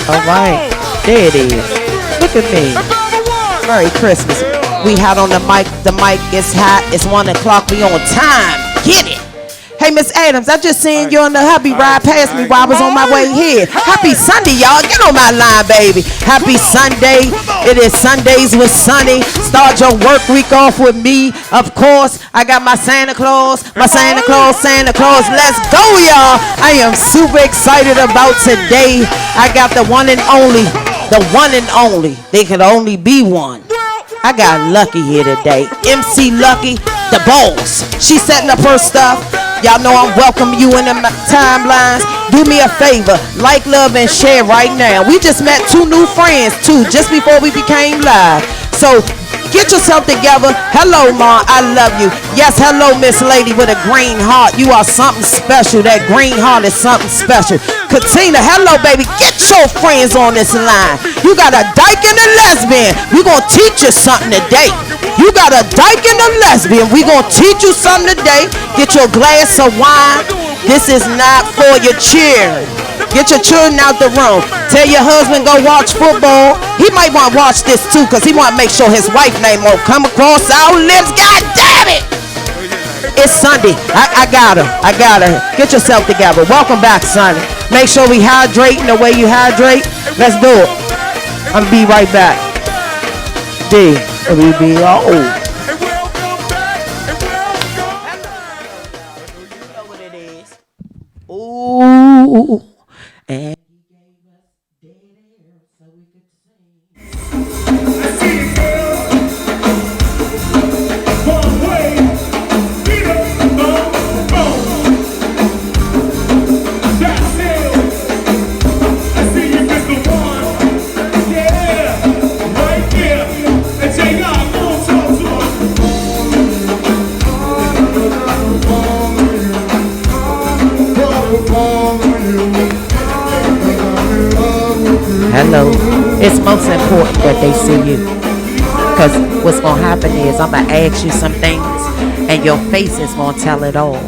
All right. There it is. Look at me. Merry Christmas. We hot on the mic. The mic is hot. It's 1 o'clock. We on time. Get it. Hey, Miss Adams, I just seen you on the hubby ride past me while I was on my way here. Happy Sunday, y'all. Get on my line, baby. Happy Sunday. It is Sundays with Sunny. Start your work week off with me. Of course, I got my Santa Claus. Santa Claus. Let's go, y'all. I am super excited about today. I got the one and only. The one and only. There could only be one. I got Lucky here today. MC Lucky, the boss. She's setting up her stuff. Y'all know I'm welcoming you in the timelines. Do me a favor, like, love, and share right now. We just met 2 new friends too, just before we became live. So get yourself together. Hello, Ma, I love you. Yes, hello, Miss Lady with a green heart. You are something special. That green heart is something special. Katina, hello, baby. Get your friends on this line. You got a dyke and a lesbian. We're going to teach you something today. You got a dyke and a lesbian. We're going to teach you something today. Get your glass of wine. This is not for your children. Get your children out the room. Tell your husband go watch football. He might want to watch this too because he want to make sure his wife's name won't come across our lips. God damn it. It's Sunday. I got her. Get yourself together. Welcome back, Sonny. Make sure we hydrating the way you hydrate. Let's do it. I'm going to be right back. D. WBO. You know what it is. Ooh. And he gave us dead air so we could sing. I see you, girl. One way. Beat up, boom, boom. That's it. I see you, Mr. One. Yeah, right there. And say, y'all, go talk to us. Hello. It's most important that they see you. Because what's going to happen is I'm going to ask you some things and your face is going to tell it all.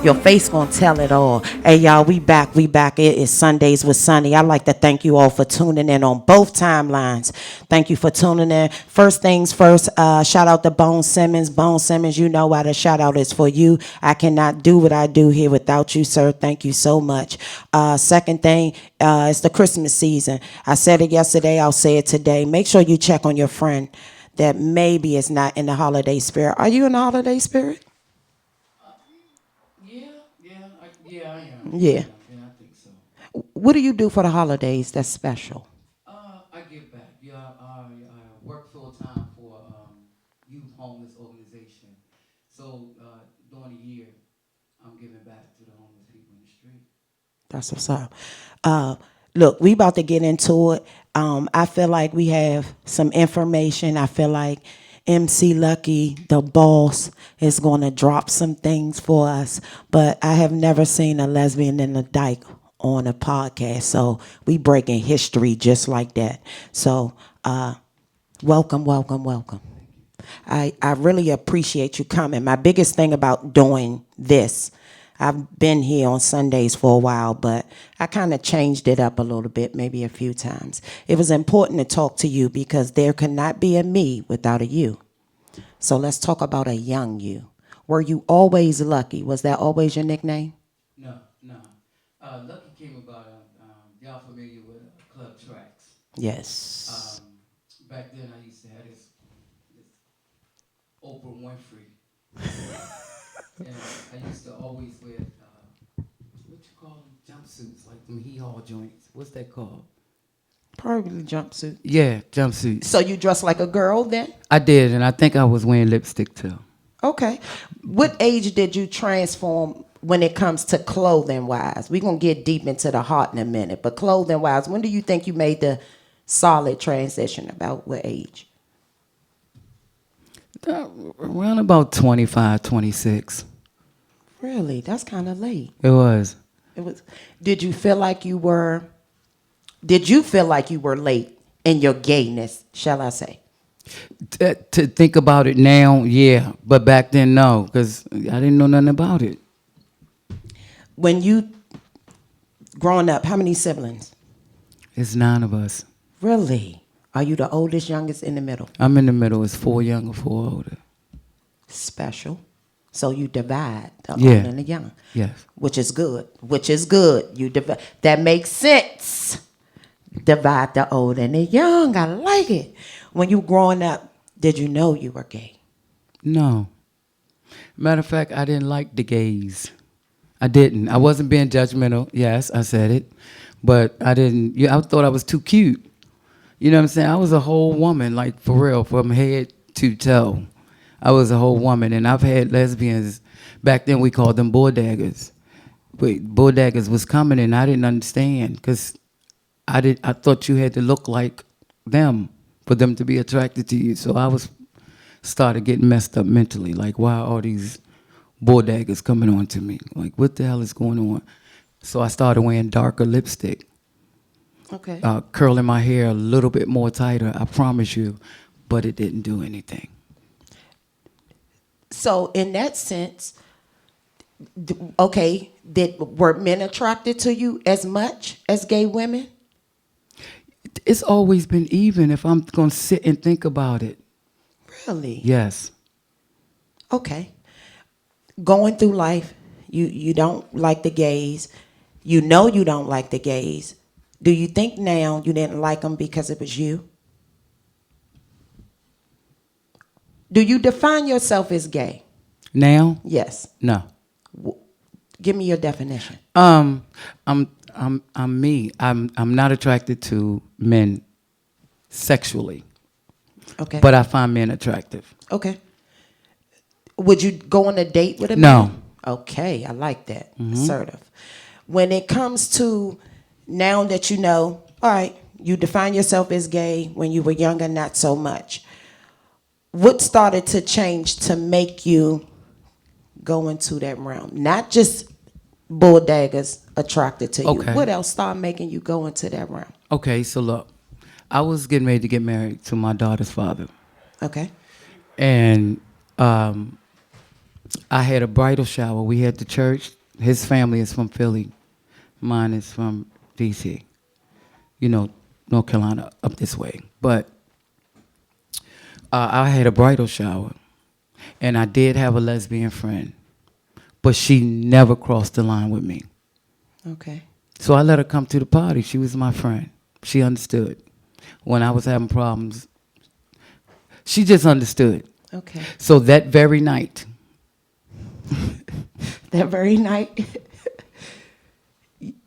Your face gonna tell it all. Hey y'all, we back. It is Sundays with Sunny. I'd like to thank you all for tuning in on both timelines. Thank you for tuning in. First things first, shout out to Bone Simmons. Bone Simmons, you know why the shout out is for you. I cannot do what I do here without you, sir. Thank you so much. Second thing, it's the Christmas season. I said it yesterday, I'll say it today. Make sure you check on your friend that maybe is not in the holiday spirit. Are you in the holiday spirit? Yeah, I am. Yeah. Yeah, I think so. What do you do for the holidays that's special? I give back. Yeah, I work full time for youth homeless organization. So during the year, I'm giving back to the homeless people in the street. That's what's up. Look, we about to get into it. I feel like we have some information. I feel like MC Lucky, the boss, is going to drop some things for us. But I have never seen a lesbian and a dyke on a podcast. So we breaking history just like that. So welcome. I really appreciate you coming. My biggest thing about doing this, I've been here on Sundays for a while, but I kind of changed it up a little bit, maybe a few times. It was important to talk to you because there could not be a me without a you. So let's talk about a young you. Were you always Lucky? Was that always your nickname? No. Lucky came about, y'all familiar with Club Tracks? Yes. Back then I used to have this Oprah Winfrey. And I used to always wear, what you call them? Jumpsuits, like them hee-haw joints. What's that called? Probably jumpsuit. Yeah, jumpsuits. So you dressed like a girl then? I did, and I think I was wearing lipstick too. Okay. What age did you transform when it comes to clothing-wise? We're going to get deep into the heart in a minute, but clothing-wise, when do you think you made the solid transition? About what age? Around about 25, 26. Really? That's kind of late. It was. Did you feel like you were late in your gayness, shall I say? To think about it now, yeah. But back then, no, because I didn't know nothing about it. When you growing up, how many siblings? It's 9 of us. Really? Are you the oldest, youngest, in the middle? I'm in the middle. It's 4 younger, 4 older. Special. So you divide the old Yeah. and the young. Yes. Which is good. Which is good. You divide. That makes sense. Divide the old and the young. I like it. When you growing up, did you know you were gay? No. Matter of fact, I didn't like the gays. I didn't. I wasn't being judgmental. Yes, I said it. But I didn't. Yeah, I thought I was too cute. You know what I'm saying? I was a whole woman, like for real, from head to toe. I was a whole woman. And I've had lesbians. Back then we called them bulldaggers. But bulldaggers was coming and I didn't understand because I thought you had to look like them for them to be attracted to you. So I started getting messed up mentally. Like, why are all these bulldaggers coming on to me? Like, what the hell is going on? So I started wearing darker lipstick. Okay. Curling my hair a little bit more tighter, I promise you, but it didn't do anything. So in that sense, okay, were men attracted to you as much as gay women? It's always been even if I'm going to sit and think about it. Really? Yes. Okay. Going through life, you don't like the gays. You know you don't like the gays. Do you think now you didn't like them because it was you? Do you define yourself as gay? Now? Yes. No. Give me your definition. I'm me. I'm not attracted to men sexually. Okay. But I find men attractive. Okay. Would you go on a date with a No. man? Okay, I like that. Assertive. When it comes to now that you know, all right, you define yourself as gay when you were younger, not so much. What started to change to make you go into that realm? Not just bulldaggers attracted to you. Okay. What else started making you go into that realm? Okay, so look, I was getting ready to get married to my daughter's father. Okay. And I had a bridal shower. We had the church. His family is from Philly. Mine is from D.C. You know, North Carolina, up this way. But I had a bridal shower. And I did have a lesbian friend. But she never crossed the line with me. Okay. So I let her come to the party. She was my friend. She understood. When I was having problems, she just understood. Okay. So that very night. That very night,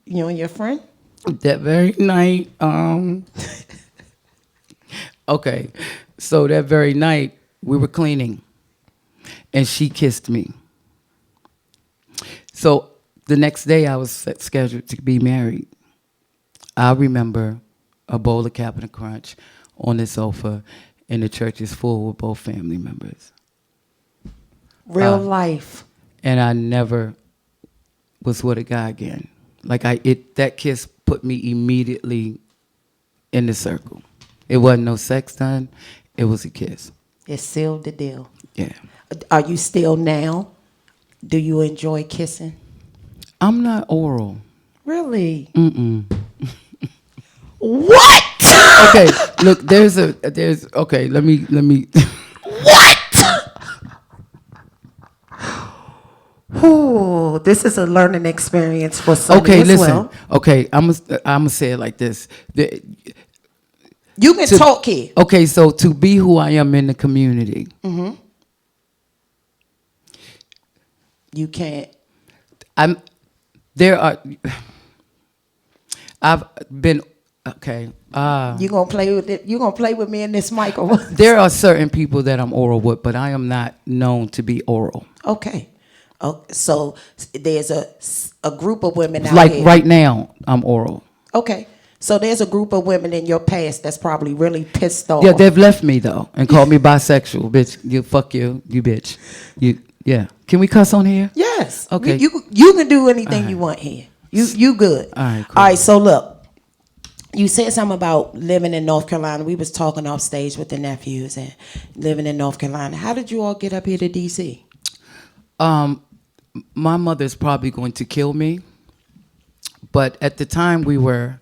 you and your friend? That very night, okay. So that very night, we were cleaning. And she kissed me. So the next day, I was scheduled to be married. I remember a bowl of Captain Crunch on the sofa, and the church is full with both family members. Real life. And I never was with a guy again. Like that kiss put me immediately in the circle. It wasn't no sex done. It was a kiss. It sealed the deal. Yeah. Are you still now? Do you enjoy kissing? I'm not oral. Really? Mm-mm. What? Okay, look, there's okay, let me What? Ooh, this is a learning experience for some Okay, as listen. well. Okay, I'm gonna say it like this. You can talk here. Okay, so to be who I am in the community. Mm-hmm. You can't. I've been, okay. You gonna play with it? You gonna play with me in this mic or what? There are certain people that I'm oral with, but I am not known to be oral. Okay. Oh, so there's a group of women out Like here. right now, I'm oral. Okay. So there's a group of women in your past that's probably really pissed off. Yeah, they've left me though and called me bisexual, bitch. You fuck you bitch. Yeah. Can we cuss on here? Yes. Okay. You can do anything you want here. You good. All right, cool. All right, so look. You said something about living in North Carolina. We was talking off stage with the nephews and living in North Carolina. How did you all get up here to D.C.? My mother's probably going to kill me. But at the time we were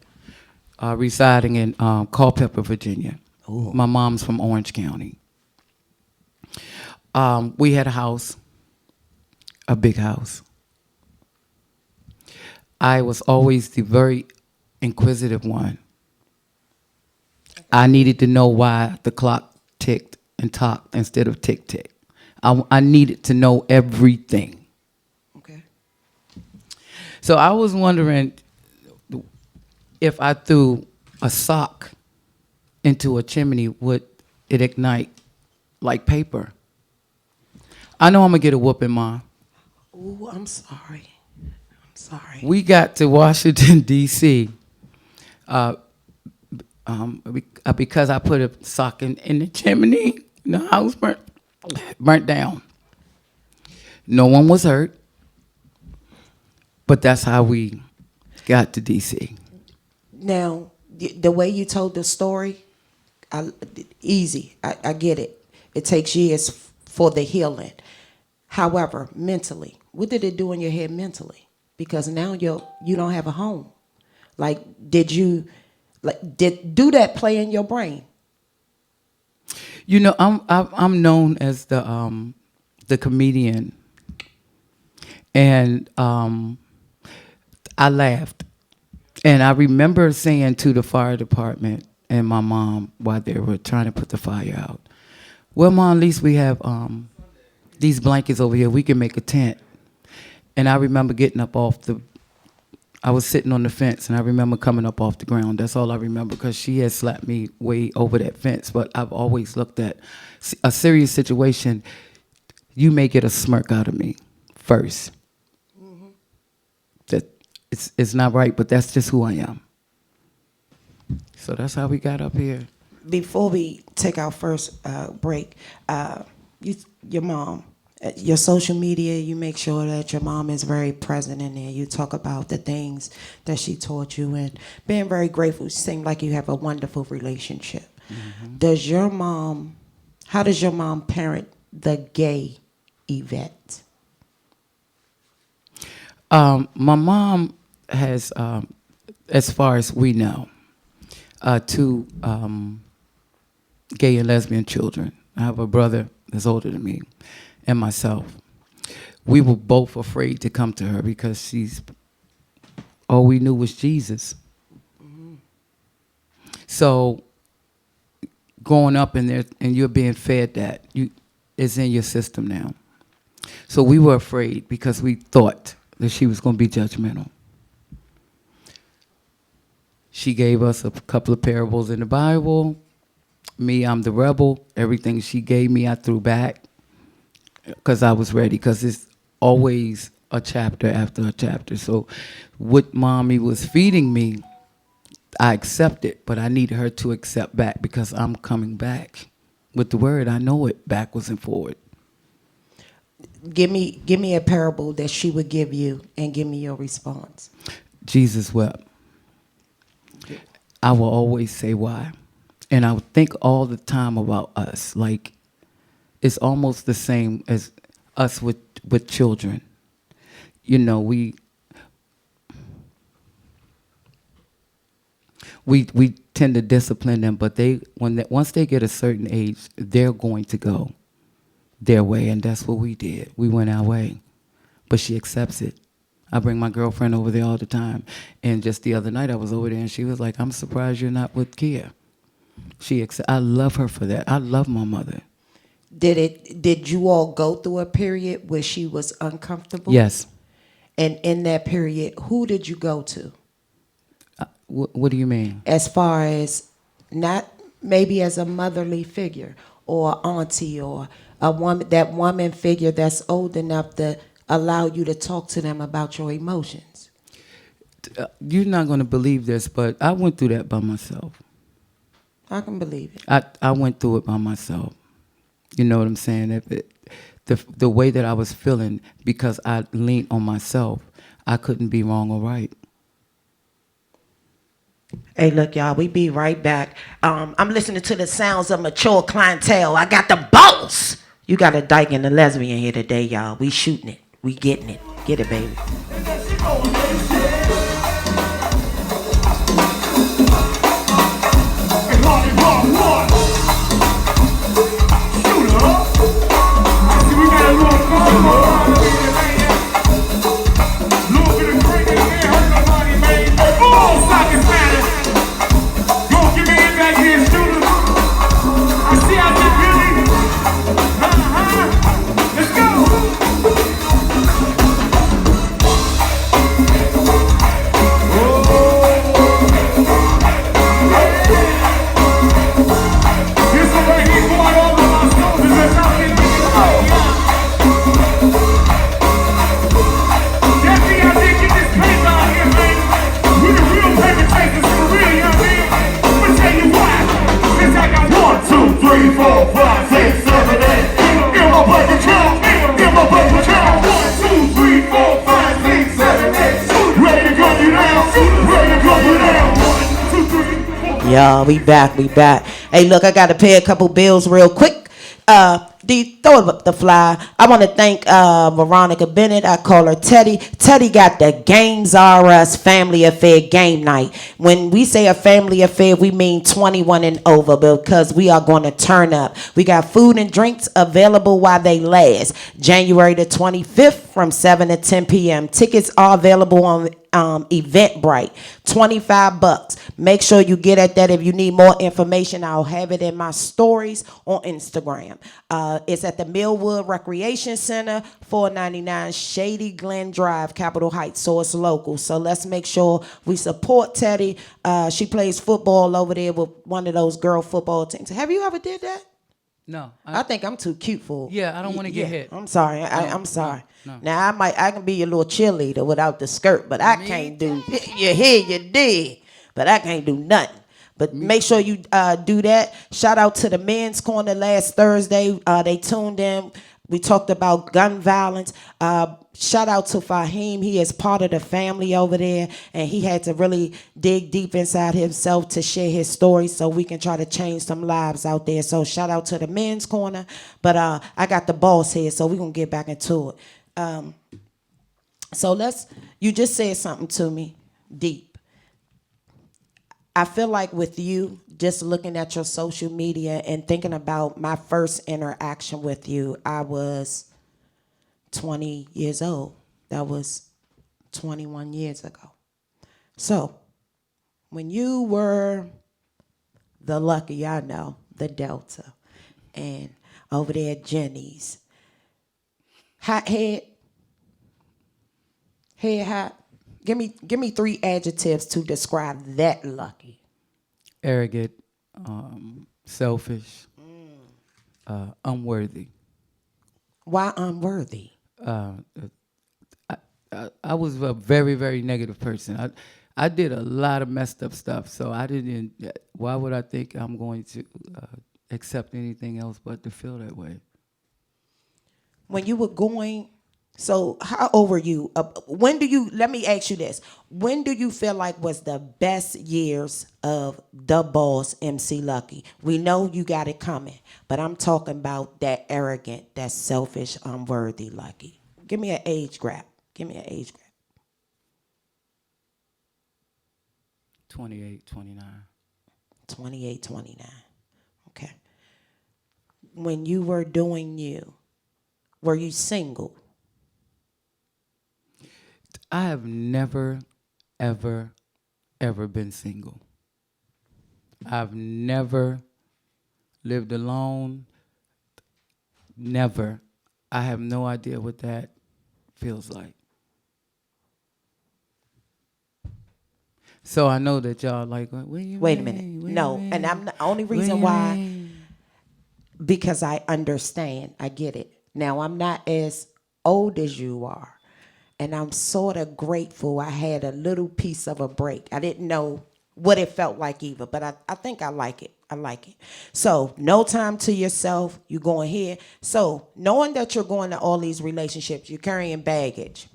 residing in Culpeper, Virginia. Ooh. My mom's from Orange County. We had a house, a big house. I was always the very inquisitive one. I needed to know why the clock ticked and tocked instead of tick tick. I needed to know everything. Okay. So I was wondering if I threw a sock into a chimney, would it ignite like paper? I know I'm gonna get a whooping, Mom. Ooh, I'm sorry. I'm sorry. We got to Washington, D.C. Because I put a sock in the chimney. The house burnt down. No one was hurt, but that's how we got to D.C. Now, the way you told the story, easy. I get it. It takes years for the healing. However, mentally, what did it do in your head mentally? Because now you don't have a home. Like, did do that play in your brain? You know, I'm known as the comedian, and I laughed, and I remember saying to the fire department and my mom while they were trying to put the fire out, "Well, Mom, at least we have these blankets over here. We can make a tent." And I remember getting up I was sitting on the fence, and I remember coming up off the ground. That's all I remember, because she had slapped me way over that fence. But I've always looked at a serious situation. You may get a smirk out of me first. Mm-hmm. That it's not right, but that's just who I am. So that's how we got up here. Before we take our first break, your mom, your social media, you make sure that your mom is very present in there. You talk about the things that she taught you and being very grateful. It seems like you have a wonderful relationship. Mm-hmm. How does your mom parent the gay Yvette? My mom has, as far as we know, two gay and lesbian children. I have a brother that's older than me, and myself. We were both afraid to come to her because all we knew was Jesus. Mm-hmm. So growing up in there and you're being fed that, it's in your system now. So we were afraid because we thought that she was going to be judgmental. She gave us a couple of parables in the Bible. Me, I'm the rebel. Everything she gave me, I threw back because I was ready, because it's always a chapter after a chapter. So what Mommy was feeding me, I accepted, but I needed her to accept back, because I'm coming back with the word. I know it backwards and forward. Give me a parable that she would give you and give me your response. Jesus wept. I will always say why. And I would think all the time about us. Like, it's almost the same as us with children. You know, we tend to discipline them, but once they get a certain age, they're going to go their way, and that's what we did. We went our way, but she accepts it. I bring my girlfriend over there all the time, and just the other night I was over there, and she was like, "I'm surprised you're not with Kia." I love her for that. I love my mother. Did you all go through a period where she was uncomfortable? Yes. And in that period, who did you go to? What do you mean? As far as, not maybe as a motherly figure or auntie or that woman figure that's old enough to allow you to talk to them about your emotions. You're not going to believe this, but I went through that by myself. I can believe it. I went through it by myself. You know what I'm saying? The way that I was feeling, because I leaned on myself, I couldn't be wrong or right. Hey, look, y'all, we be right back. I'm listening to the sounds of mature clientele. I got the boss. You got a dyke and a lesbian here today, y'all. We shooting it. We getting it. Get it, baby. Yeah, we back, we back. Hey, look, I got to pay a couple bills real quick. Throw up the fly. I want to thank Veronica Bennett. I call her Teddy. Teddy got the Games R Us Family Affair game night. When we say a family affair, we mean 21 and over because we are going to turn up. We got food and drinks available while they last. January the 25th from 7 to 10 p.m. Tickets are available on Eventbrite. $25. Make sure you get at that. If you need more information, I'll have it in my stories on Instagram. It's at the Millwood Recreation Center, 499 Shady Glen Drive, Capitol Heights. So it's local. So let's make sure we support Teddy. She plays football over there with one of those girl football teams. Have you ever did that? No. I think I'm too cute for it. Yeah, I don't want to get hit. I'm sorry. I'm sorry. No. Now I can be your little cheerleader without the skirt, but I can't do you here, you did. But I can't do nothing. But make sure you do that. Shout out to the Men's Corner last Thursday. They tuned in. We talked about gun violence. Shout out to Fahim. He is part of the family over there, and he had to really dig deep inside himself to share his story so we can try to change some lives out there. So shout out to the Men's Corner. But I got the boss here, so we're going to get back into it. You just said something to me deep. I feel like with you, just looking at your social media and thinking about my first interaction with you, I was 20 years old. That was 21 years ago. So, when you were the Lucky, I know, the Delta, and over there at Jenny's, head hot. Give me 3 adjectives to describe that Lucky. Arrogant, selfish, unworthy. Why unworthy? I was a very, very negative person. I did a lot of messed up stuff, so I didn't. Why would I think I'm going to accept anything else but to feel that way? When you were going, so how old were you? Let me ask you this. When do you feel like was the best years of the boss MC Lucky? We know you got it coming, but I'm talking about that arrogant, that selfish, unworthy Lucky. Give me an age grab. 28, 29. 28, 29. Okay. When you were doing you, were you single? I have never, ever, ever been single. I've never lived alone. Never. I have no idea what that feels like. So I know that y'all like, Wait a minute. No, and I'm the only reason why, because I understand. I get it. Now, I'm not as old as you are. And I'm sort of grateful I had a little piece of a break. I didn't know what it felt like either, but I think I like it. I like it. So, no time to yourself. You're going here. So, knowing that you're going to all these relationships, you're carrying baggage.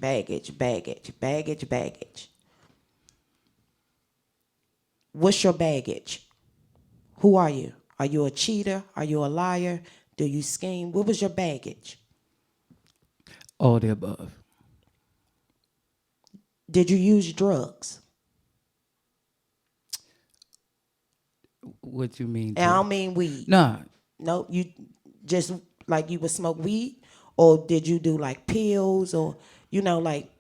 What's your baggage? Who are you? Are you a cheater? Are you a liar? Do you scheme? What was your baggage? All the above. Did you use drugs? What you mean? And I don't mean weed. Nah. No, you just like you would smoke weed, or did you do like pills, or like?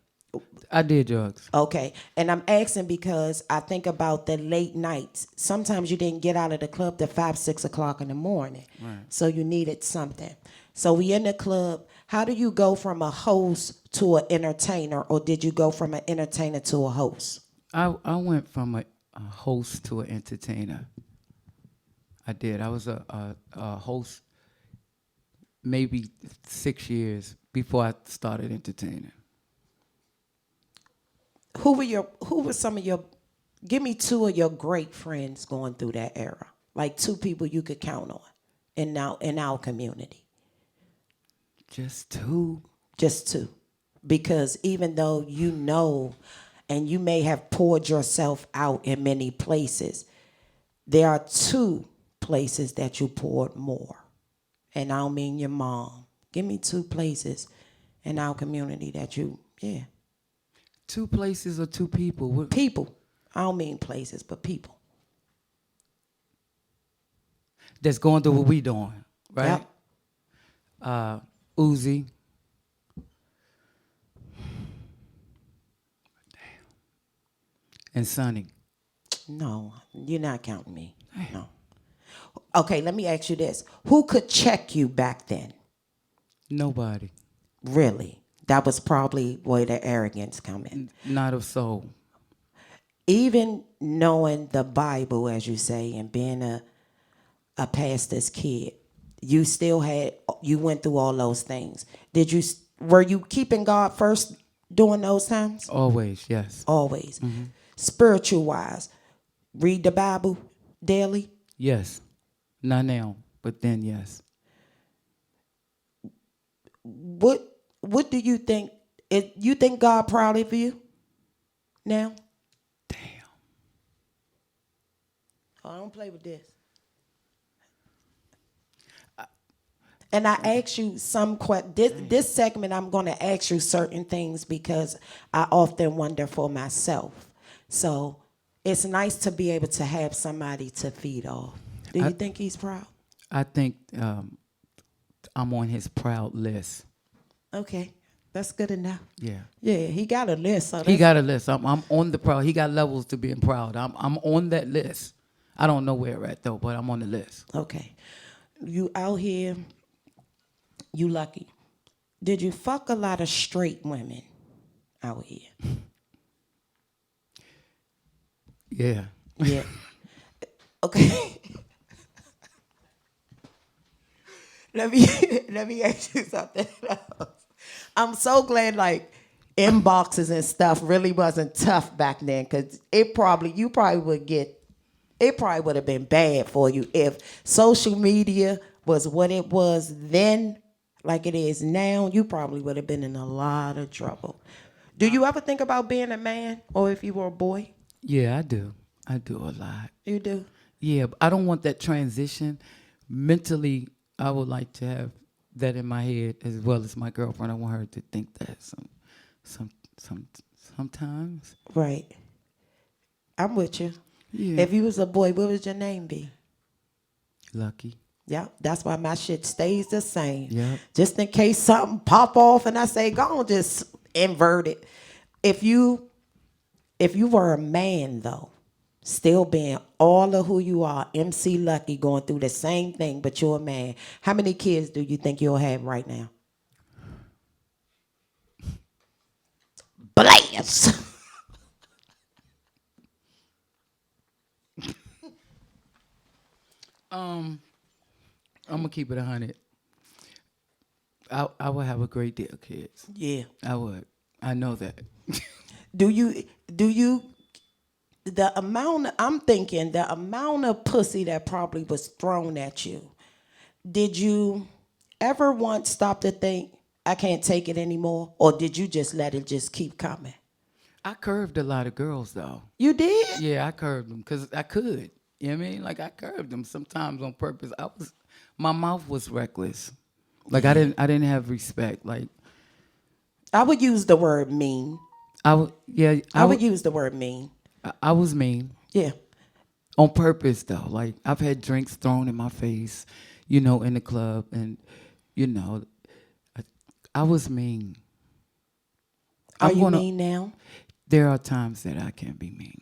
I did drugs. Okay, and I'm asking because I think about the late nights. Sometimes you didn't get out of the club till 5, 6 o'clock in the morning, right. So you needed something. So we in the club. How do you go from a host to an entertainer, or did you go from an entertainer to a host? I went from a host to an entertainer. I did. I was a host maybe 6 years before I started entertaining. Who were some of your, give me 2 of your great friends going through that era. Like 2 people you could count on in our community. Just 2. Just 2. Because even though and you may have poured yourself out in many places, There are two places that you poured more. And I don't mean your mom. Give me two places in our community that you, yeah. Two places or two people? People. I don't mean places, but people. That's going through what we doing, right? Yep. Uzi. And Sonny. No, you're not counting me. No. Okay, let me ask you this. Who could check you back then? Nobody. Really? That was probably where the arrogance come in. Not of soul. Even knowing the Bible, as you say, and being a pastor's kid, you went through all those things. Were you keeping God first during those times? Always, yes. Always. Spiritual wise, read the Bible daily? Yes. Not now, but then yes. What do you think? You think God proud of you now? Damn. Oh, I don't play with this. And I ask you some this segment. I'm going to ask you certain things because I often wonder for myself. So it's nice to be able to have somebody to feed off. Do you think he's proud? I think I'm on his proud list. Okay, that's good enough. Yeah. Yeah, he got a list. So He got a list. I'm on the proud. He got levels to being proud. I'm on that list. I don't know where at though, but I'm on the list. Okay, you out here. You lucky. Did you fuck a lot of straight women out here? Yeah. Yeah. Okay. let me ask you something else. I'm so glad like inboxes and stuff really wasn't tough back then because it probably would have been bad for you if social media was what it was then, like it is now. You probably would have been in a lot of trouble. Do you ever think about being a man, or if you were a boy? Yeah, I do. I do a lot. You do. Yeah, but I don't want that transition. Mentally, I would like to have that in my head as well as my girlfriend. I want her to think that sometimes. Right. I'm with you. Yeah. If you was a boy, what would your name be? Lucky. Yeah, that's why my shit stays the same. Yep. Just in case something pop off and I say, go on, just invert it. If you were a man though, still being all of who you are, MC Lucky, going through the same thing, but you're a man, how many kids do you think you'll have right now? Blast! I'm gonna keep it 100. I would have a great deal of kids. Yeah. I would. I know that. Do you I'm thinking the amount of pussy that probably was thrown at you, did you ever once stop to think, I can't take it anymore? Or did you just let it just keep coming? I curved a lot of girls though. You did? Yeah, I curved them because I could. You know what I mean? Like I curved them sometimes on purpose. My mouth was reckless. Like I didn't have respect. Like I would use the word mean. I would use the word mean. I was mean. Yeah. On purpose though. Like I've had drinks thrown in my face, in the club, and I was mean. Are you mean now? There are times that I can be mean.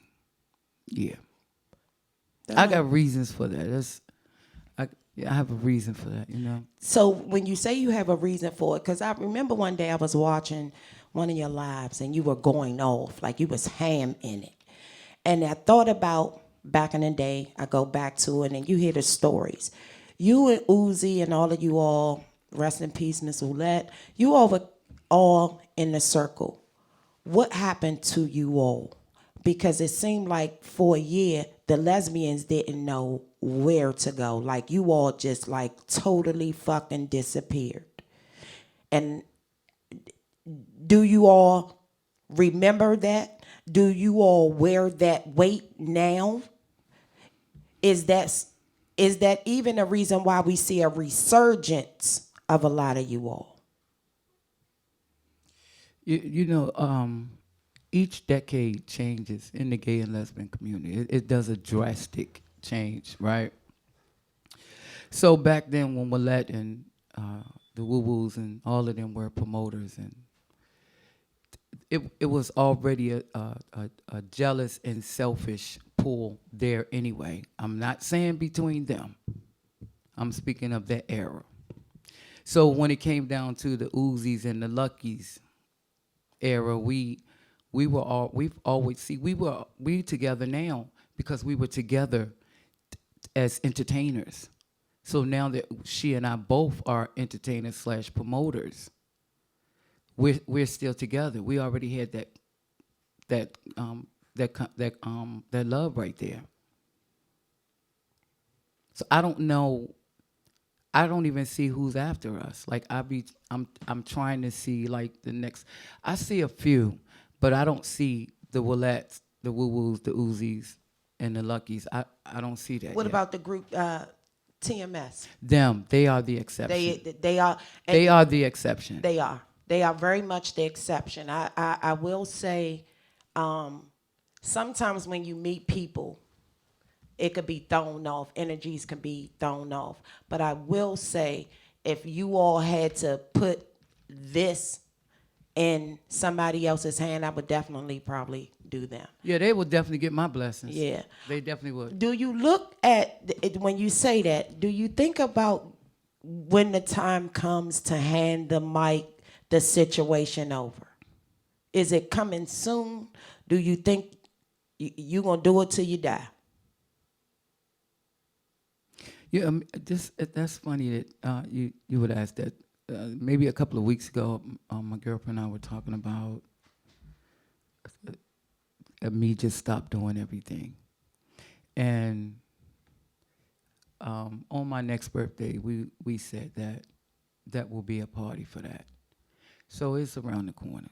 Yeah. I got reasons for that. I have a reason for that, So when you say you have a reason for it, because I remember one day I was watching one of your lives and you were going off, like you was ham in it. And I thought about back in the day, I go back to it and you hear the stories. You and Uzi and all of you all, rest in peace, Miss Oulette, you all in the circle. What happened to you all? Because it seemed like for a year, the lesbians didn't know where to go. Like you all just like totally fucking disappeared. And do you all remember that? Do you all wear that weight now? Is that is that even a reason why we see a resurgence of a lot of you all? You know, each decade changes in the gay and lesbian community. It does a drastic change, right? So back then, when Willette and the Woo Woos and all of them were promoters, and it was already a jealous and selfish pull there anyway. I'm not saying between them. I'm speaking of that era. So when it came down to the Uzis and the Luckies era, we've always see we together now because we were together as entertainers. So now that she and I both are entertainers slash promoters, we're still together. We already had that love right there. So I don't know. I don't even see who's after us. Like I'm trying to see like the next. I see a few, but I don't see the Willettes, the Woo Woos, the Uzis, and the Luckies. I don't see that. What yet. about the group TMS? Them? They are the exception. They are. They are the exception. They are. They are very much the exception. I will say, sometimes when you meet people, it could be thrown off. Energies can be thrown off. But I will say, if you all had to put this in somebody else's hand, I would definitely probably do them. Yeah, they would definitely get my blessings. Yeah. They definitely would. Do you look at it when you say that? Do you think about when the time comes to hand the mic, the situation over? Is it coming soon? Do you think you're going to do it till you die? Yeah, that's funny that you would ask that. Maybe a couple of weeks ago, my girlfriend and I were talking about me just stop doing everything, and on my next birthday, we said that will be a party for that. So it's around the corner.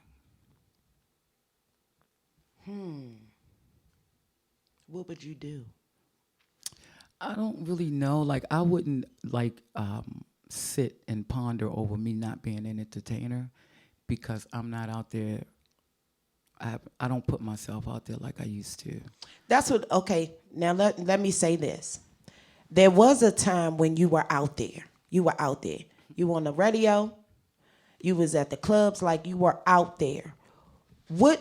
What would you do? I don't really know. Like I wouldn't like sit and ponder over me not being an entertainer because I'm not out there. I don't put myself out there like I used to. That's what, okay, now let me say this. There was a time when you were out there. You were out there. You were on the radio. You was at the clubs, like you were out there. Why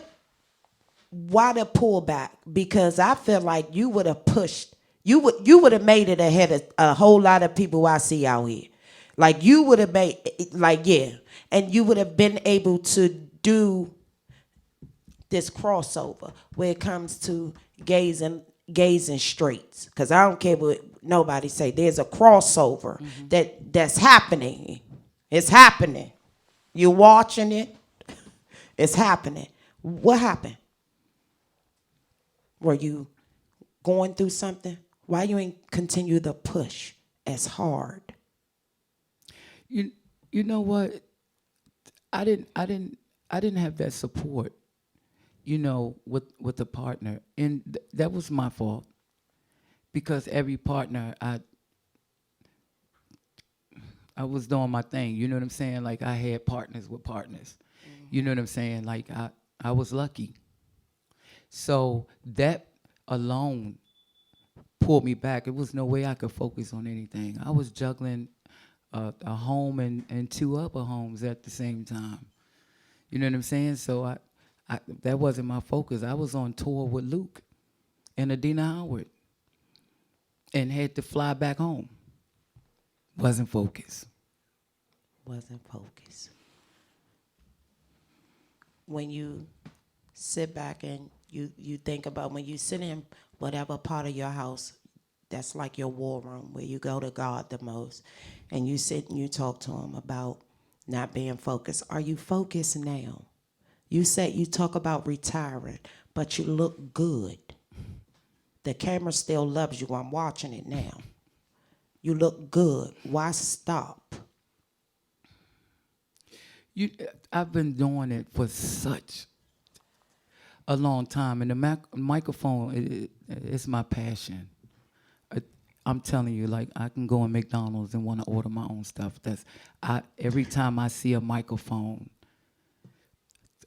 the pullback? Because I feel like you would have pushed, you would have made it ahead of a whole lot of people I see out here. Like you would have made, like, yeah. And you would have been able to do this crossover where it comes to gays and straights. Because I don't care what nobody say. There's a crossover that's happening. It's happening. You're watching it. It's happening. What happened? Were you going through something? Why you ain't continue to push as hard? You know what? I didn't have that support, you know, with the partner, and that was my fault because every partner I was doing my thing. You know what I'm saying? Like I had partners with partners. You know what I'm saying? Like I was lucky. So that alone pulled me back. It was no way I could focus on anything. I was juggling a home and two other homes at the same time. You know what I'm saying? So I that wasn't my focus. I was on tour with Luke and Adina Howard and had to fly back home. Wasn't focused. Wasn't focused. When you sit back and you think about when you sit in whatever part of your house that's like your war room where you go to God the most and you sit and you talk to him about not being focused. Are you focused now? You said you talk about retiring, but you look good. The camera still loves you. I'm watching it now. You look good. Why stop? I've been doing it for such a long time, and the microphone is my passion. I'm telling you, like I can go in McDonald's and want to order my own stuff. Every time I see a microphone,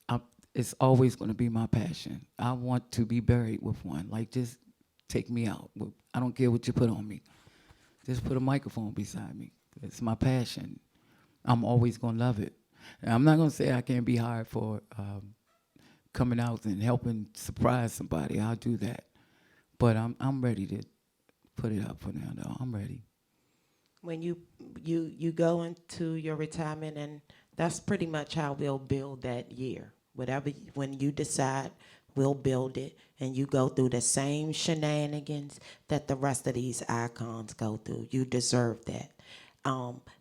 I, it's always going to be my passion. I want to be buried with one. Like just take me out. I don't care what you put on me. Just put a microphone beside me. It's my passion. I'm always going to love it. And I'm not going to say I can't be hired for coming out and helping surprise somebody. I'll do that. But I'm ready to put it up for now, though. I'm ready. When you go into your retirement, and that's pretty much how we'll build that year. Whatever, when you decide, we'll build it, and you go through the same shenanigans that the rest of these icons go through. You deserve that.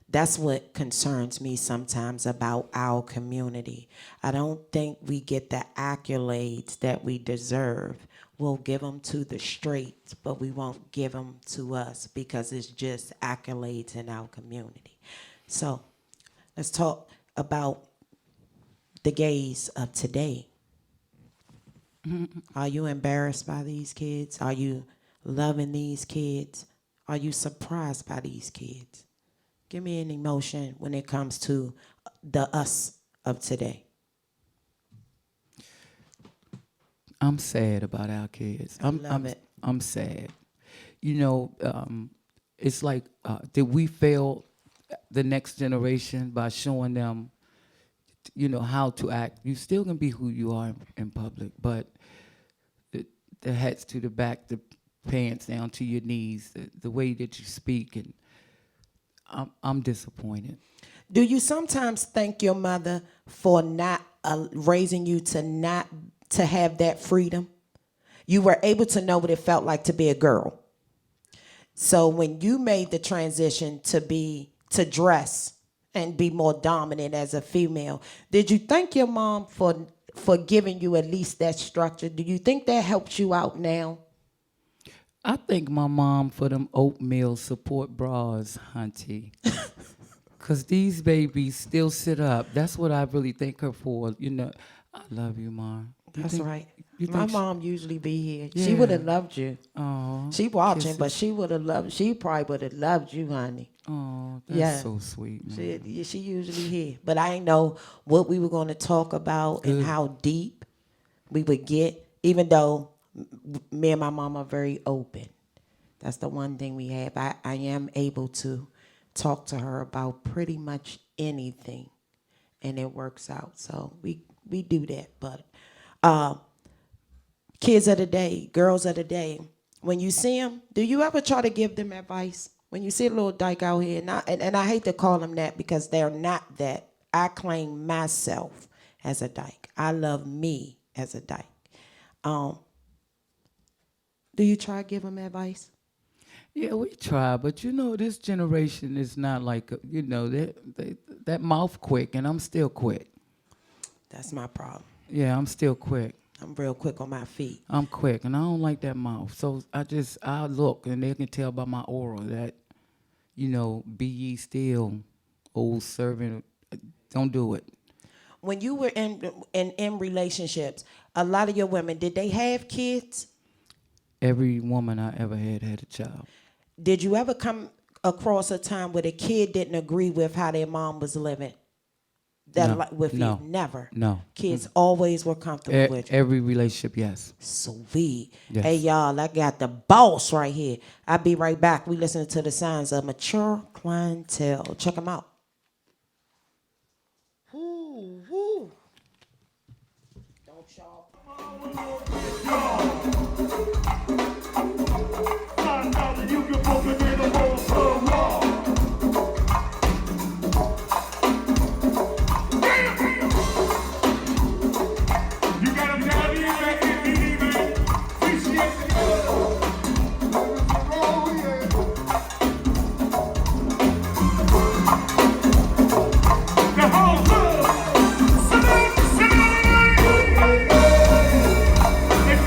That's what concerns me sometimes about our community. I don't think we get the accolades that we deserve. We'll give them to the straights, but we won't give them to us because it's just accolades in our community. So let's talk about the gays of today. Are you embarrassed by these kids? Are you loving these kids? Are you surprised by these kids? Give me an emotion when it comes to the us of today. I'm sad about our kids. I'm sad. You know, it's like, did we fail the next generation by showing them, you know, how to act? You still can be who you are in public, but the hats to the back, the pants down to your knees, the way that you speak, and I'm disappointed. Do you sometimes thank your mother for not raising you to have that freedom? You were able to know what it felt like to be a girl. So when you made the transition to dress and be more dominant as a female, did you thank your mom for giving you at least that structure? Do you think that helps you out now? I thank my mom for them oatmeal support bras, hunty. Because these babies still sit up. That's what I really thank her for. You know, I love you, Mom. That's right. My mom usually be here. Yeah. She would have loved you. Oh, she watching, kisses. But she probably would have loved you, honey. Oh, that's so sweet, man. She usually here. But I didn't know what we were going to talk about and how deep we would get, even though me and my mom are very open. That's the one thing we have. I am able to talk to her about pretty much anything, and it works out. So we do that. But kids of the day, girls of the day, when you see them, do you ever try to give them advice? When you see a little dyke out here, and I hate to call them that because they're not that. I claim myself as a dyke. I love me as a dyke. Do you try to give them advice? Yeah, we try, but you know, this generation is not like, you know, that mouth quick, and I'm still quick. That's my problem. Yeah, I'm still quick. I'm real quick on my feet. I'm quick, and I don't like that mouth. So I look, and they can tell by my aura that, you know, be ye still, old servant. Don't do it. When you were in relationships, a lot of your women, did they have kids? Every woman I ever had a child. Did you ever come across a time where the kid didn't agree with how their mom was living? No. Never. No. Kids always were comfortable with you. Every relationship, yes. Sweet. Yes. Hey, y'all, I got the boss right here. I'll be right back. We listening to the signs of mature clientele. Check them out. Woo. Don't y'all. If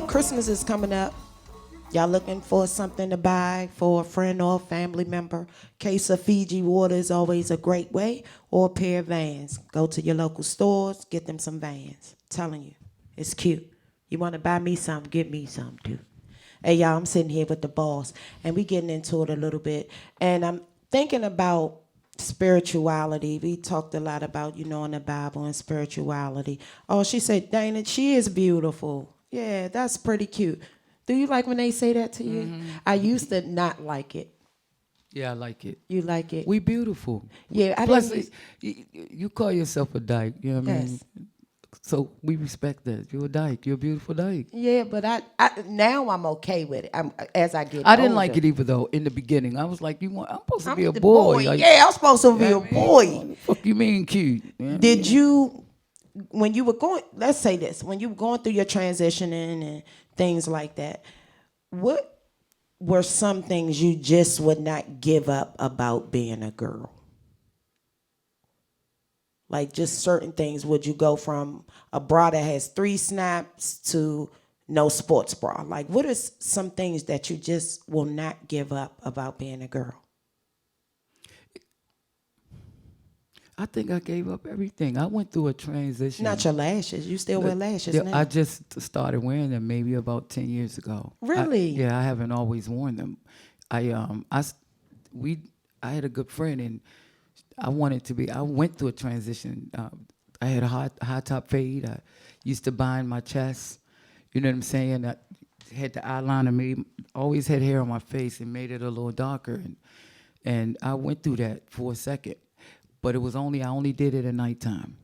Christmas is coming up. Y'all looking for something to buy for a friend or a family member? Case of Fiji water is always a great way, or a pair of Vans. Go to your local stores, get them some Vans. Telling you, it's cute. You want to buy me some, get me some too. Hey y'all, I'm sitting here with the boss, and we getting into it a little bit, and I'm thinking about spirituality. We talked a lot about, in the Bible and spirituality. Oh, she said, Dana, she is beautiful. Yeah, that's pretty cute. Do you like when they say that to you? I used to not like it. Yeah, I like it. You like it? We beautiful. Yeah, I Plus, didn't. you call yourself a dyke, you know what I mean? Yes. So we respect that. You're a dyke. You're a beautiful dyke. Yeah, but I now I'm okay with it. As I get I didn't older. like it either, though, in the beginning. I was like, I'm supposed to I'm be a the boy. Like, yeah, I'm supposed to be you know a what I mean? boy. What the fuck you mean cute? You know what I Did mean? you, when you were going, let's say this, when you were going through your transitioning and things like that, what were some things you just would not give up about being a girl? Like just certain things. Would you go from a bra that has 3 snaps to no sports bra? Like what are some things that you just will not give up about being a girl? I think I gave up everything. I went through a transition. Not your lashes. You still wear lashes now. I just started wearing them maybe about 10 years ago. Really? I haven't always worn them. I had a good friend, and I went through a transition. I had a high top fade. I used to bind my chest. You know what I'm saying? I had the eyeliner always had hair on my face and made it a little darker. And I went through that for a second. But I only did it at nighttime.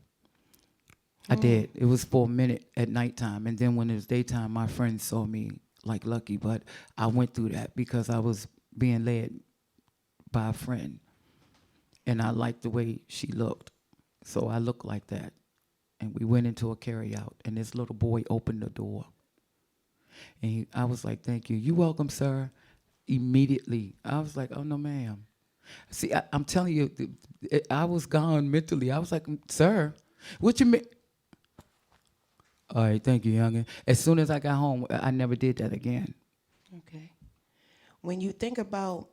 I did. It was for a minute at nighttime. And then when it was daytime, my friends saw me like lucky. But I went through that because I was being led by a friend. And I liked the way she looked. So I looked like that. And we went into a carry-out. And this little boy opened the door. And I was like, thank you. You're welcome, sir. Immediately. I was like, oh, no, ma'am. See, I'm telling you, I was gone mentally. I was like, sir, what you mean? All right, thank you, youngin. As soon as I got home, I never did that again. Okay. When you think about,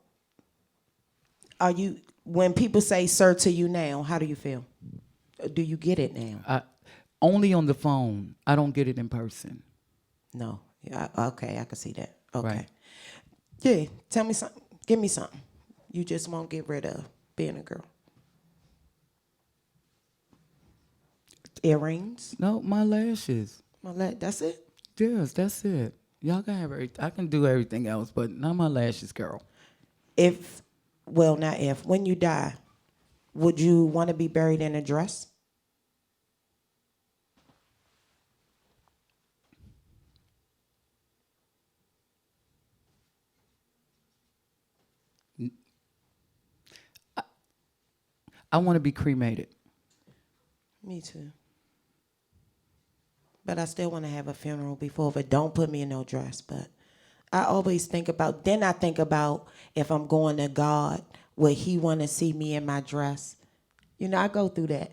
when people say sir to you now, how do you feel? Do you get it now? Only on the phone. I don't get it in person. No. Yeah, okay, I can see that. Okay. Right. Yeah, tell me something. Give me something. You just won't get rid of being a girl. Earrings. No, my lashes. That's it? Yes, that's it. Y'all can have everything. I can do everything else, but not my lashes, girl. When you die, would you want to be buried in a dress? I want to be cremated. Me too. But I still want to have a funeral before, but don't put me in no dress. But I always think about if I'm going to God, would he want to see me in my dress? I go through that.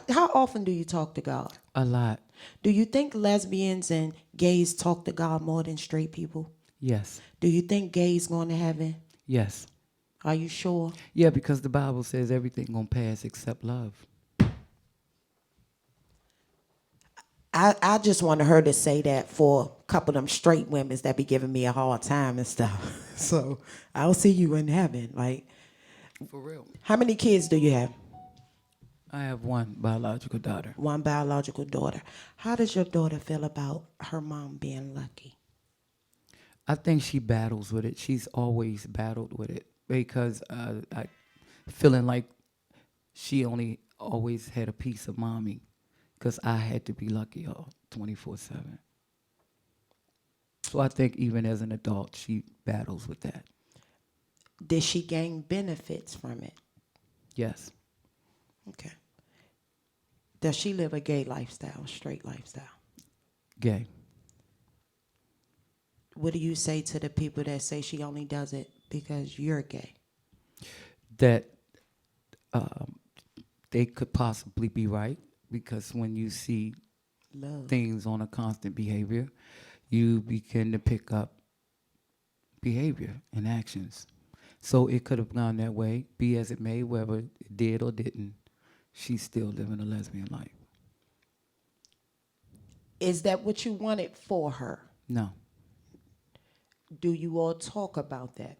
How often do you talk to God? A lot. Do you think lesbians and gays talk to God more than straight people? Yes. Do you think gays going to heaven? Yes. Are you sure? Yeah, because the Bible says everything gonna pass except love. I just wanted her to say that for a couple of them straight women that be giving me a hard time and stuff. So I'll see you in heaven. Like, For real. how many kids do you have? I have one biological daughter. One biological daughter. How does your daughter feel about her mom being lucky? I think she battles with it. She's always battled with it because I feeling like she only always had a piece of mommy because I had to be lucky 24/7. So I think even as an adult, she battles with that. Did she gain benefits from it? Yes. Okay. Does she live a gay lifestyle, straight lifestyle? Gay. What do you say to the people that say she only does it because you're gay? That they could possibly be right because when you see Love. things on a constant behavior, you begin to pick up behavior and actions. So it could have gone that way, be as it may, whether it did or didn't. She's still living a lesbian life. Is that what you wanted for her? No. Do you all talk about that?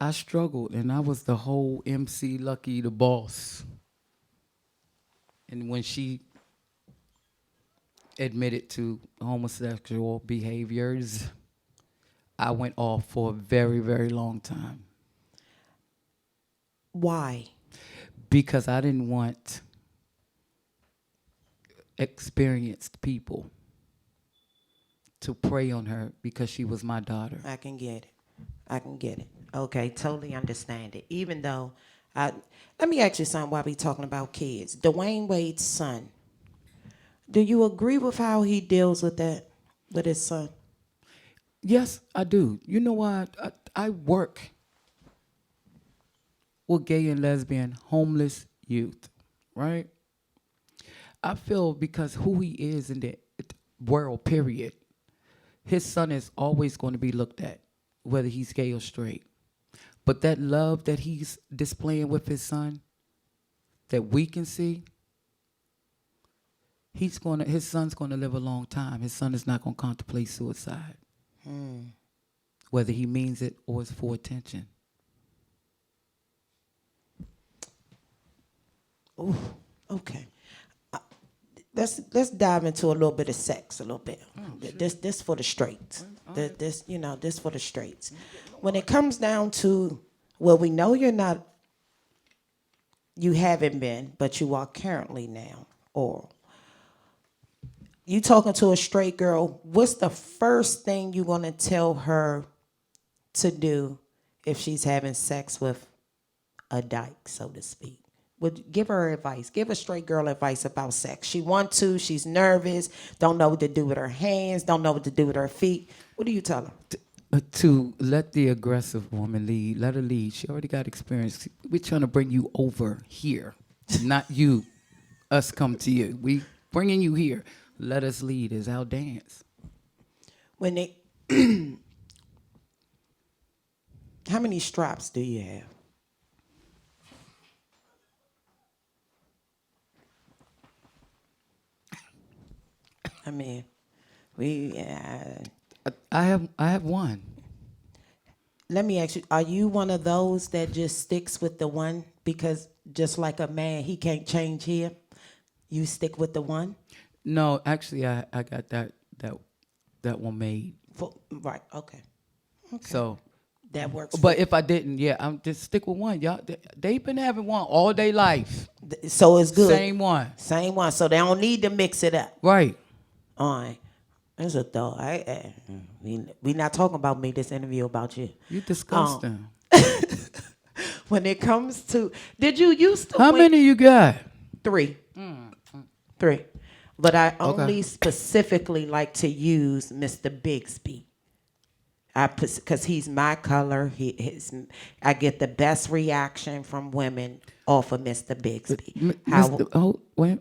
I struggled, and I was the whole MC Lucky the boss. And when she admitted to homosexual behaviors, I went off for a very, very long time. Why? Because I didn't want experienced people to prey on her because she was my daughter. I can get it. I can get it. Okay, totally understand it. Even though, let me ask you something while we talking about kids. Dwayne Wade's son. Do you agree with how he deals with that, with his son? Yes, I do. You know what? I work with gay and lesbian homeless youth, right? I feel because who he is in the world, period, his son is always going to be looked at, whether he's gay or straight. But that love that he's displaying with his son, that we can see, his son's gonna live a long time. His son is not gonna contemplate suicide, whether he means it or it's for attention. Ooh, okay. Let's dive into a little bit of sex a little bit. Sure. This for the straights. This for the straights. When it comes down to, well, we know you haven't been, but you are currently now oral. You talking to a straight girl, what's the first thing you're gonna tell her to do if she's having sex with a dyke, so to speak? Would give her advice. Give a straight girl advice about sex. She wants to. She's nervous. Don't know what to do with her hands. Don't know what to do with her feet. What do you tell her? To let the aggressive woman lead. Let her lead. She already got experience. We're trying to bring you over here, not you. Us come to you. We bringing you here. Let us lead is our dance. When they, how many straps do you have? I mean, I have one. Let me ask you, are you one of those that just sticks with the one because just like a man, he can't change here? You stick with the one? No, actually, I got that one made. Right, okay. So that works. But if I didn't, yeah, I'm just stick with one. Y'all, they've been having one all day life. So it's good. Same one. So they don't need to mix it up. Right. All right. That's a thought. We not talking about me. This interview about you. You disgusting. When it comes to, did you used to? How many you got? 3. 3. But I only specifically like to use Mr. Bigsby. Because he's my color. I get the best reaction from women off of Mr. Bigsby. Wait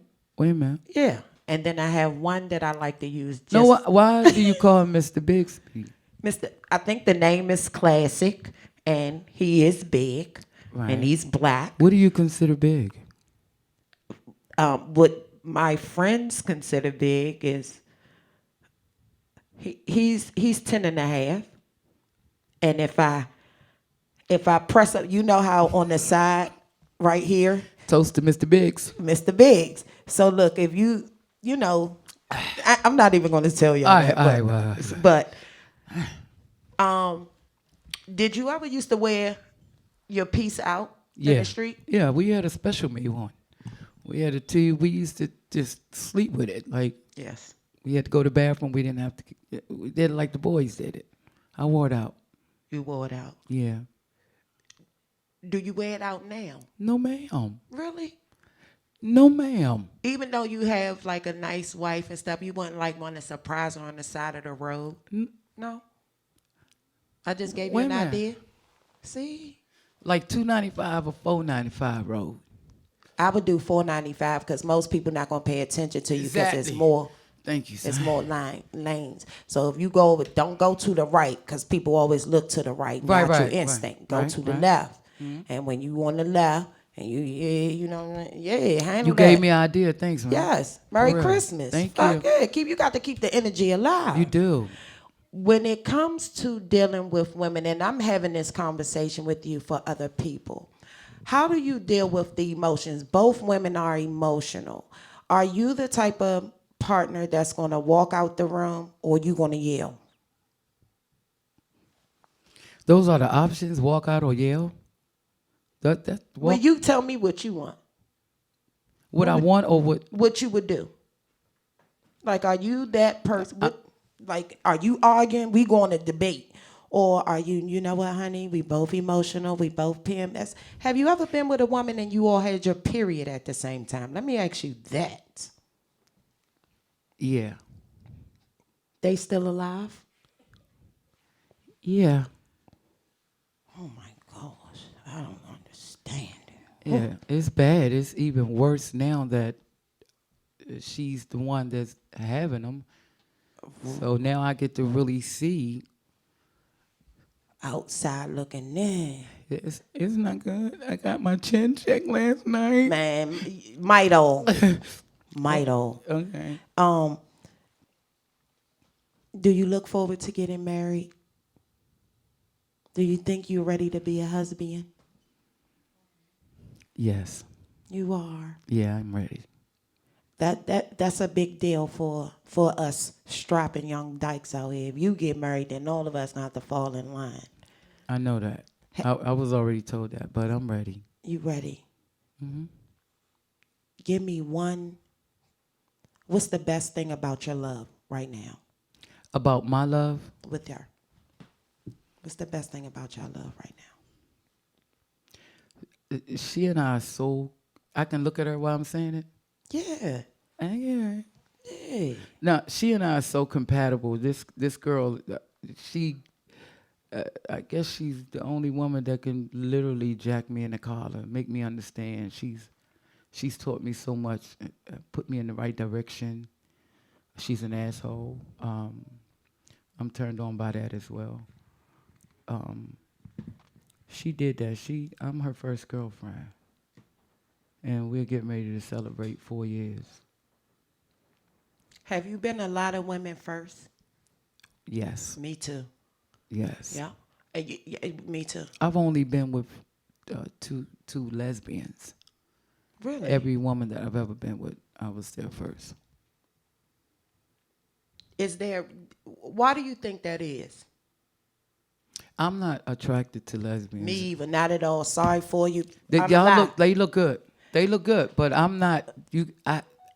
a minute. Yeah. And then I have one that I like to use. Why do you call him Mr. Bigsby? I think the name is classic, and he is big, and he's black. What do you consider big? What my friends consider big is he's 10 and a half, and if I press up, you know how on the side right here, toast to Mr. Biggs. Mr. Biggs. So look, if you know, I'm not even going to tell y'all that. But did you ever used to wear your piece out in the street? Yeah, we had a special made one. We had a tea. We used to just sleep with it. Like, yes, we had to go to the bathroom. We didn't have to. We did it like the boys did it. I wore it out. You wore it out? Yeah. Do you wear it out now? No, ma'am. Really? No, ma'am. Even though you have like a nice wife and stuff, you wouldn't like want to surprise her on the side of the road? No? I just gave you an idea. See? Like $2.95 or $4.95 road. I would do $4.95 because most people not going to pay attention to you because it's more Thank you, It's sir. more lanes. So if you go over, don't go to the right because people always look to the right, Right, not your right, instinct. Go right, to the right. left. And when you on the left and handle You gave that. me an idea. Thanks, man. Yes. For Merry real. Christmas. Thank Fuck you. yeah. You got to keep the energy alive. You do. When it comes to dealing with women, and I'm having this conversation with you for other people, how do you deal with the emotions? Both women are emotional. Are you the type of partner that's going to walk out the room or you going to yell? Those are the options: walk out or yell. That Well, walk. you tell me what you want. What I want or what? What you would do. Like, are you that person? Like, are you arguing? We going to debate. Or are you know what, honey? We both emotional. We both PMS. Have you ever been with a woman and you all had your period at the same time? Let me ask you that. Yeah. They still alive? Yeah. Oh my gosh, I don't understand. Yeah. It's bad. It's even worse now that she's the one that's having them. So now I get to really see. Outside looking in. It's not good. I got my chin checked last night. Man, Mito. Mito. Okay. Do you look forward to getting married? Do you think you're ready to be a husband? Yes. You are. Yeah, I'm ready. That's a big deal for us strapping young dykes out here. If you get married, then all of us gonna have to fall in line. I know that. I was already told that, but I'm ready. You ready? Mm-hmm. Give me one. What's the best thing about your love right now About my love, with her? What's the best thing about your love right now? she and I are so. I can look at her while I'm saying it. Yeah. Yeah. Yeah. Now she and I are so compatible. This girl, she. I guess she's the only woman that can literally jack me in the collar, make me understand. She's taught me so much, put me in the right direction. She's an asshole. I'm turned on by that as well. She did that. I'm her first girlfriend, and we're getting ready to celebrate 4 years. Have you been a lot of women first? Yes. Me too. Yes. Yeah. Me too. I've only been with two lesbians. Really? Every woman that I've ever been with, I was there first. Why do you think that is? I'm not attracted to lesbians. Me even, not at all. Sorry for you. They look good. They look good, but I'm not.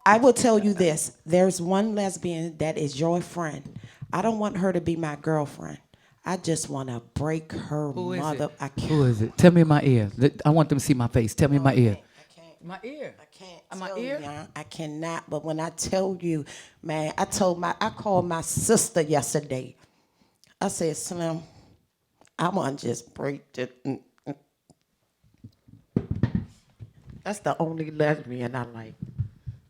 I will tell you this. There's one lesbian that is your friend. I don't want her to be my girlfriend. I just want to break her Who is mother. it? I can't. Who is it? Tell me in my ear. I want them to see my face. Tell me in my ear. I can't. My ear. I can't My tell ear? you. I cannot. But when I tell you, man, I called my sister yesterday. I said, Slim, I want to just break it. That's the only lesbian I like.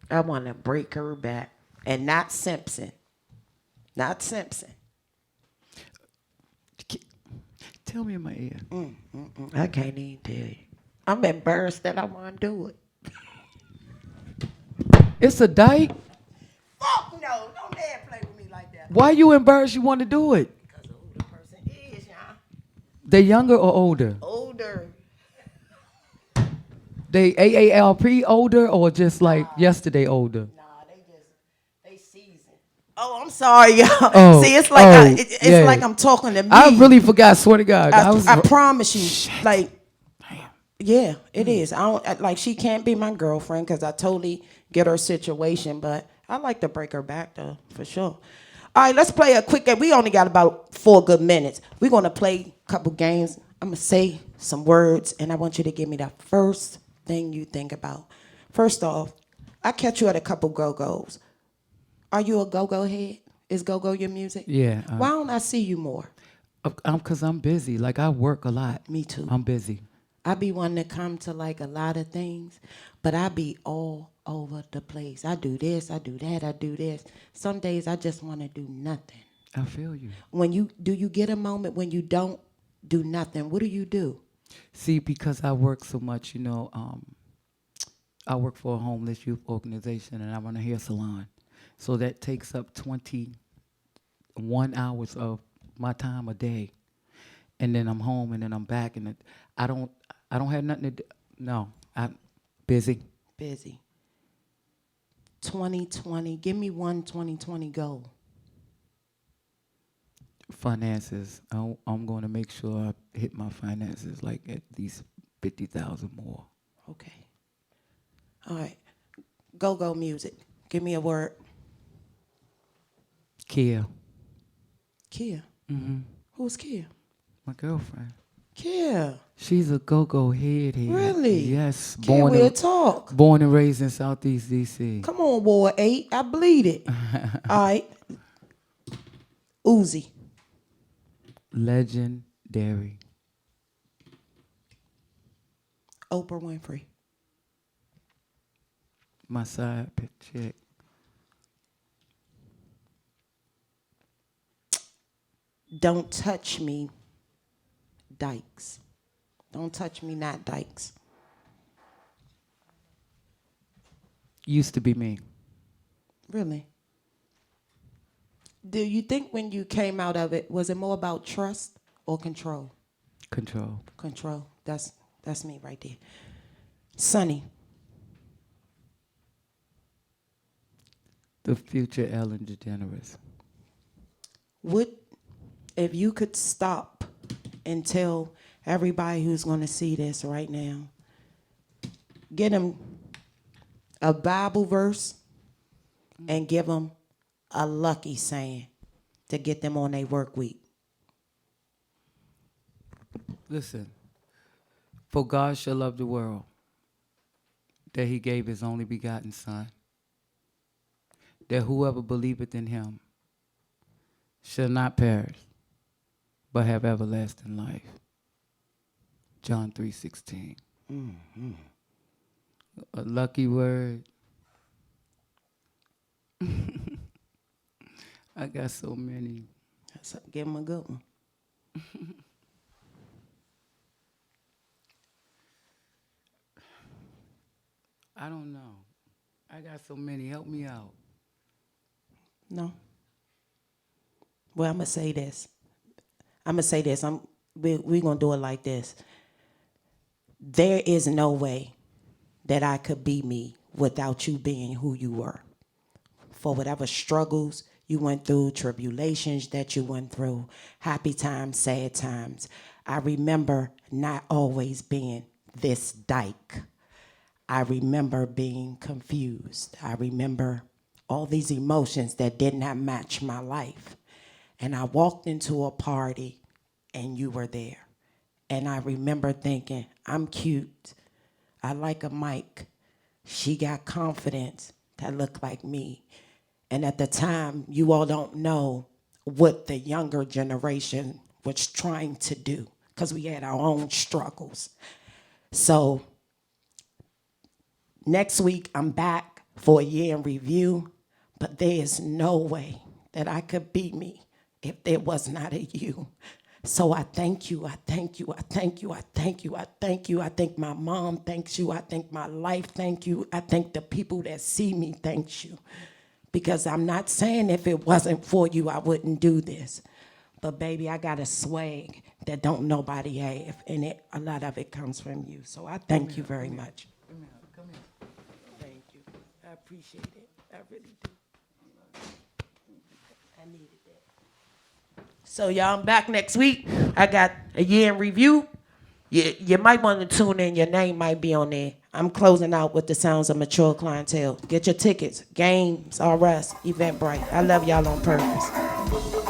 I want to break her back. And not Simpson. Not Simpson. Tell me in my ear. I can't even tell you. I'm embarrassed that I want to do it. It's a dyke. Fuck no. Don't dare play with me like that. Why you embarrassed you want to do it? Because of who the person is, y'all. They younger or older? Older. They AALP older or just like yesterday older? Nah, they seasoned. Oh, I'm sorry, y'all. Oh, See, it's like it's yeah. like I'm talking to me. I really forgot. Swear to God. I promise you. Shit. Like, Damn. yeah, it is. I don't like. She can't be my girlfriend because I totally get her situation. But I like to break her back though, for sure. All right, let's play a quick game. We only got about 4 good minutes. We're gonna play a couple games. I'm gonna say some words, and I want you to give me the first thing you think about. First off, I catch you at a couple go-go's. Are you a go-go head? Is go-go your music? Yeah. Why don't I see you more? Because I'm busy. Like I work a lot. Me too. I'm busy. I be wanting to come to like a lot of things, but I be all over the place. I do this, I do that, I do this. Some days I just want to do nothing. I feel you. When you do you get a moment when you don't do nothing? What do you do? See, because I work so much, I work for a homeless youth organization and I run a hair salon. So that takes up 21 hours of my time a day. And then I'm home and then I'm back and I don't I don't have nothing to do. No, I'm busy. Busy. 2020. Give me one 2020 goal. Finances. I'm going to make sure I hit my finances like at least 50,000 more. Okay. All right. Go music. Give me a word. Kia. Kia. Mm-hmm. Who's Kia? My girlfriend. Kia. She's a go-go head. Really? Yes. Kia, we'll talk. Born and raised in Southeast D.C. Come on, Ward 8. I bleed it. All right. Uzi. Legendary. Oprah Winfrey. My side chick. Don't touch me, Dykes. Don't touch me, not Dykes. Used to be me. Really? Do you think when you came out of it, was it more about trust or control? Control. Control. That's me right there. Sonny. The future Ellen DeGeneres. What if you could stop and tell everybody who's going to see this right now, get them a Bible verse and give them a lucky saying to get them on their work week? Listen, for God shall love the world that he gave his only begotten Son, that whoever believeth in him shall not perish, but have everlasting life. John 3:16. Mm-hmm. A lucky word. I got so many. Give him a good one. I don't know. I got so many. Help me out. No. Well, I'm going to say this. We're going to do it like this. There is no way that I could be me without you being who you were. For whatever struggles you went through, tribulations that you went through, happy times, sad times. I remember not always being this dyke. I remember being confused. I remember all these emotions that did not match my life. And I walked into a party and you were there. And I remember thinking, I'm cute. I like a mic. She got confidence that looked like me. And at the time, you all don't know what the younger generation was trying to do because we had our own struggles. So next week, I'm back for a year in review, but there is no way that I could be me if there was not a you. So I thank you, I thank you, I thank you, I thank you, I thank you. I think my mom thanks you. I think my life thank you. I think the people that see me thanks you. Because I'm not saying if it wasn't for you, I wouldn't do this. But baby, I got a swag that don't nobody have, and a lot of it comes from you. So I thank you very much. Come here. Thank you. I appreciate it. I really do. I needed that. So y'all, I'm back next week. I got a year in review. You might want to tune in. Your name might be on there. I'm closing out with the sounds of mature clientele. Get your tickets. Games, RS, Eventbrite. I love y'all on purpose.